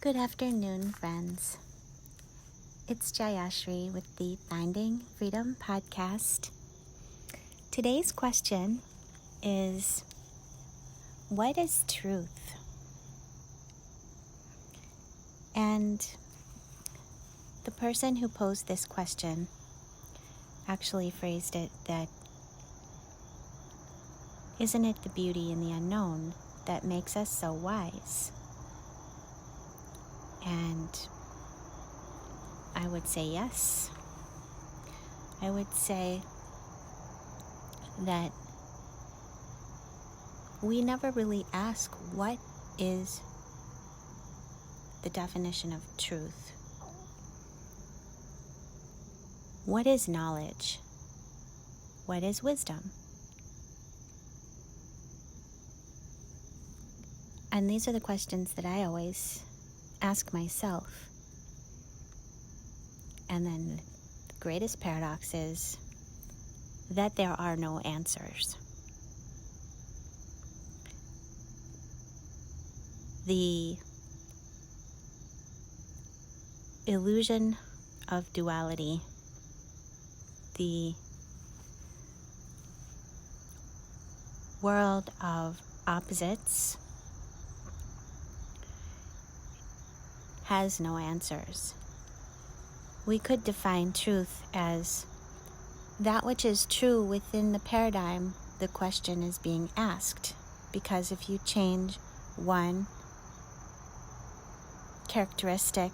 Good afternoon, friends. It's Jayashrii with the Finding Freedom podcast. Today's question is, what is truth? And the person who posed this question actually phrased it that, isn't it the beauty in the unknown that makes us so wise? And I would say yes. I would say that we never really ask what is the definition of truth. What is knowledge? What is wisdom? And these are the questions that I always ask myself. And then the greatest paradox is that there are no answers. The illusion of duality, the world of opposites, has no answers. We could define truth as that which is true within the paradigm the question is being asked. Because if you change one characteristic,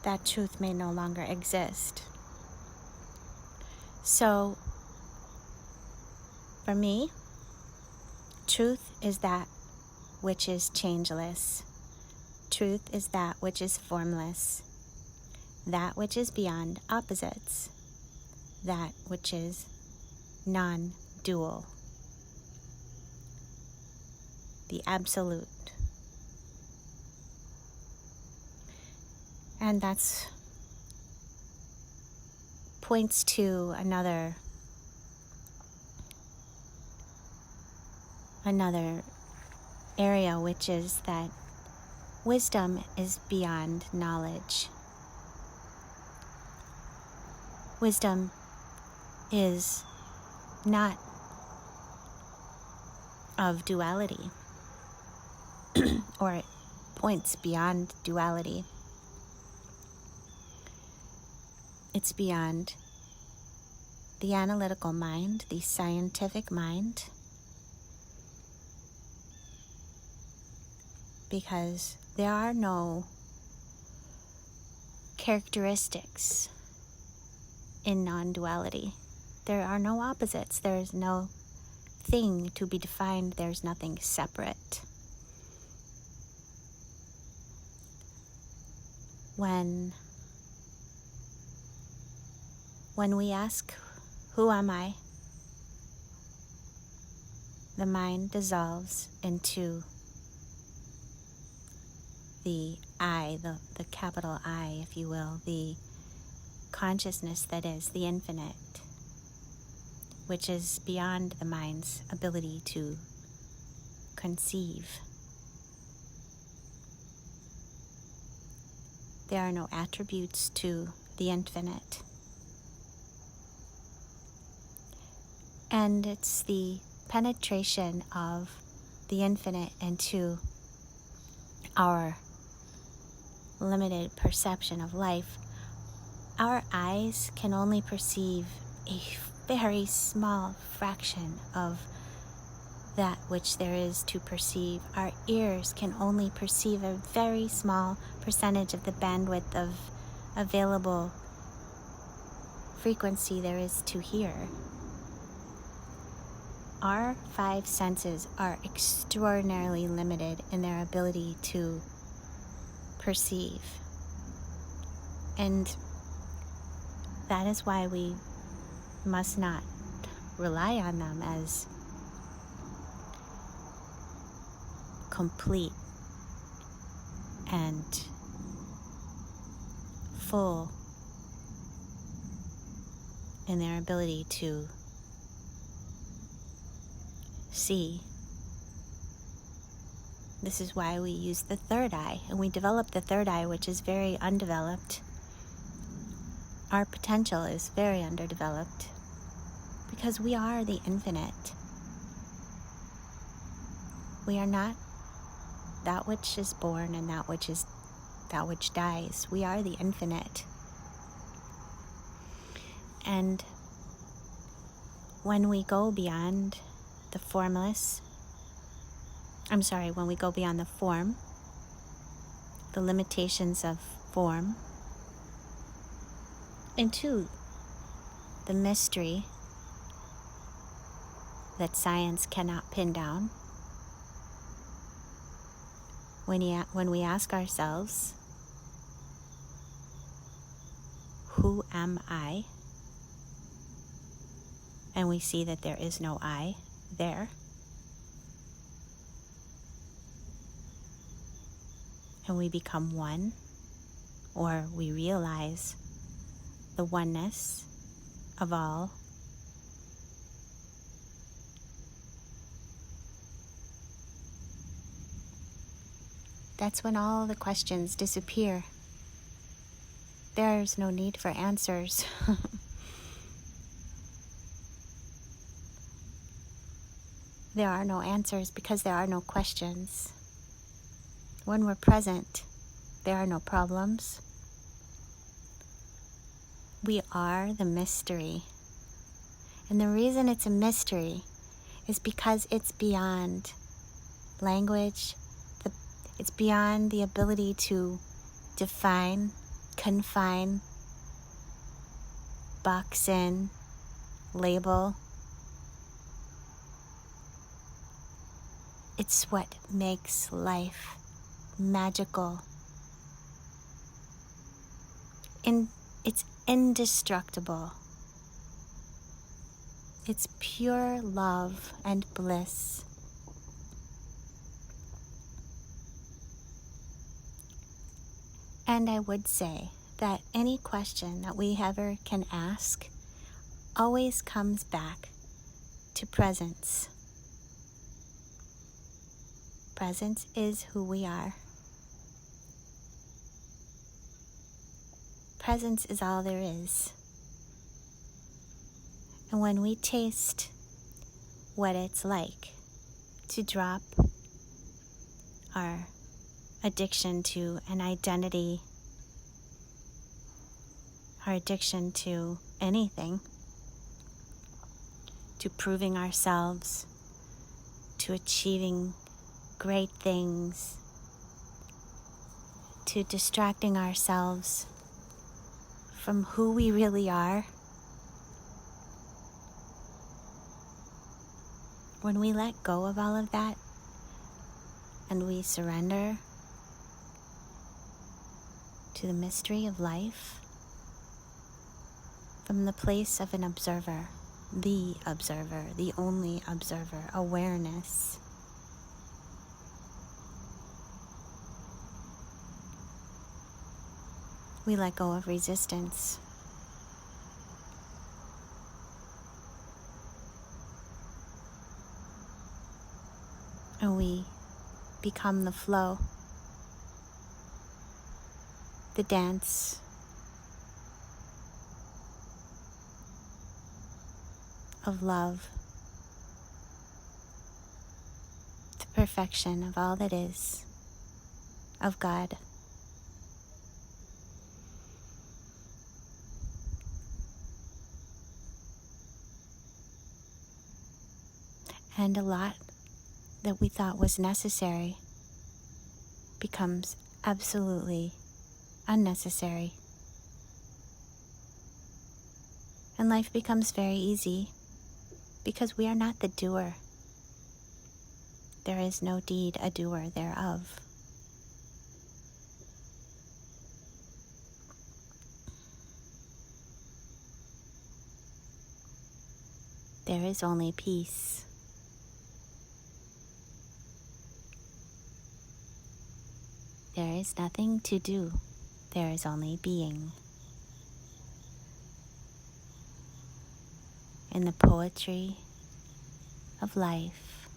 that truth may no longer exist. So, for me, truth is that which is changeless. Truth is that which is formless, that which is beyond opposites, that which is non-dual, the absolute. And that's points to another area, which is that wisdom is beyond knowledge. Wisdom is not of duality, or it points beyond duality. It's beyond the analytical mind, the scientific mind, because there are no characteristics in non-duality. There are no opposites. There is no thing to be defined. There's nothing separate. When we ask, who am I? The mind dissolves into the I, the capital I, if you will, the consciousness that is the infinite, which is beyond the mind's ability to conceive. There are no attributes to the infinite. And it's the penetration of the infinite into our limited perception of life. Our eyes can only perceive a very small fraction of that which there is to perceive. Our ears can only perceive a very small percentage of the bandwidth of available frequency there is to hear. Our five senses are extraordinarily limited in their ability to perceive. And that is why we must not rely on them as complete and full in their ability to see This is why we use the third eye, and we develop the third eye, which is very undeveloped. Our potential is very underdeveloped because we are the infinite. We are not that which is born and that which dies. We are the infinite. And when we go beyond the formless, when we go beyond the form, the limitations of form, into the mystery that science cannot pin down, when we ask ourselves, who am I? And we see that there is no I there. And we become one, or we realize the oneness of all. That's when all the questions disappear. There's no need for answers. There are no answers because there are no questions. When we're present, there are no problems. We are the mystery. And the reason it's a mystery is because it's beyond language. It's beyond the ability to define, confine, box in, label. It's what makes life magical. It's indestructible. It's pure love and bliss. And I would say that any question that we ever can ask always comes back to presence. Presence is who we are. Presence is all there is. And when we taste what it's like to drop our addiction to an identity, our addiction to anything, to proving ourselves, to achieving great things, to distracting ourselves from who we really are. When we let go of all of that and we surrender to the mystery of life from the place of an observer, the only observer, awareness, we let go of resistance. And we become the flow, the dance of love, the perfection of all that is, of God. And a lot that we thought was necessary becomes absolutely unnecessary. And life becomes very easy because we are not the doer. There is no deed, a doer thereof. There is only peace. There is nothing to do. There is only being. In the poetry of life,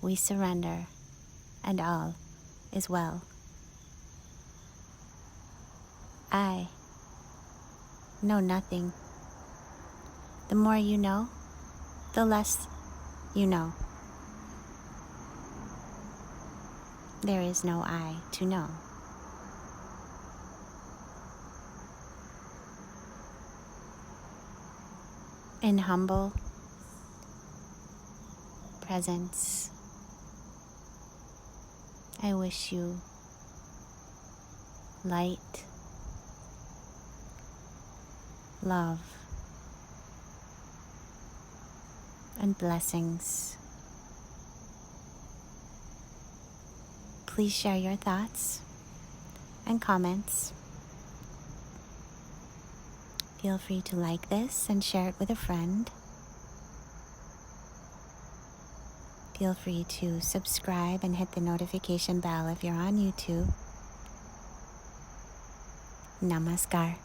we surrender and all is well. I know nothing. The more you know, the less you know. There is no I to know. In humble presence, I wish you light, love, and blessings. Please share your thoughts and comments. Feel free to like this and share it with a friend. Feel free to subscribe and hit the notification bell if you're on YouTube. Namaskar.